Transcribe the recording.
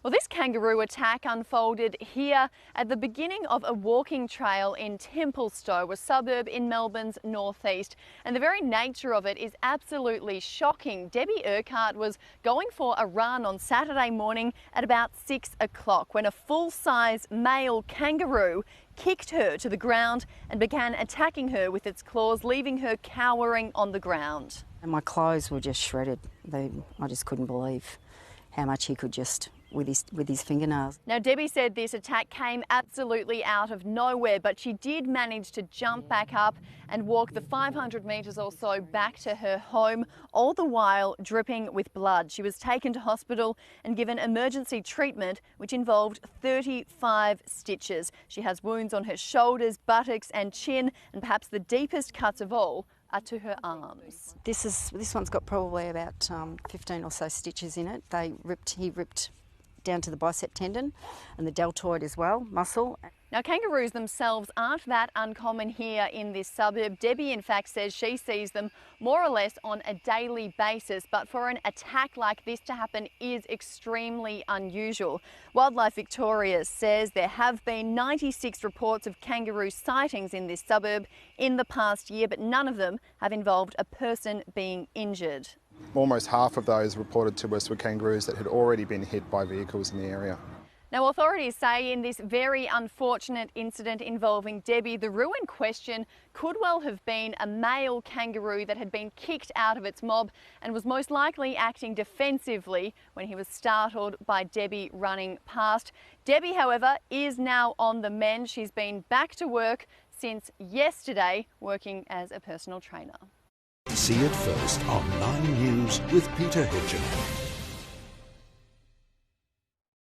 Well, this kangaroo attack unfolded here at the beginning of a walking trail in Templestowe, a suburb in Melbourne's northeast. And the very nature of it is absolutely shocking. Debbie Urquhart was going for a run on Saturday morning at about 6 o'clock when a full-size male kangaroo kicked her to the ground and began attacking her with its claws, leaving her cowering on the ground. And my clothes were just shredded. I just couldn't believe how much he could just with his fingernails. Now, Debbie said this attack came absolutely out of nowhere, but she did manage to jump back up and walk the 500 metres or so back to her home, all the while dripping with blood. She was taken to hospital and given emergency treatment, which involved 35 stitches. She has wounds on her shoulders, buttocks and chin, and perhaps the deepest cuts of all are to her arms. This one's got probably about 15 or so stitches in it. He ripped down to the bicep tendon and the deltoid as well, muscle. Now, kangaroos themselves aren't that uncommon here in this suburb. Debbie, in fact, says she sees them more or less on a daily basis, but for an attack like this to happen is extremely unusual. Wildlife Victoria says there have been 96 reports of kangaroo sightings in this suburb in the past year, but none of them have involved a person being injured. Almost half of those reported to us were kangaroos that had already been hit by vehicles in the area. Now, authorities say in this very unfortunate incident involving Debbie, the roo in question could well have been a male kangaroo that had been kicked out of its mob and was most likely acting defensively when he was startled by Debbie running past. Debbie, however, is now on the mend. She's been back to work since yesterday, working as a personal trainer. See it first on 9 News with Peter Hitchen.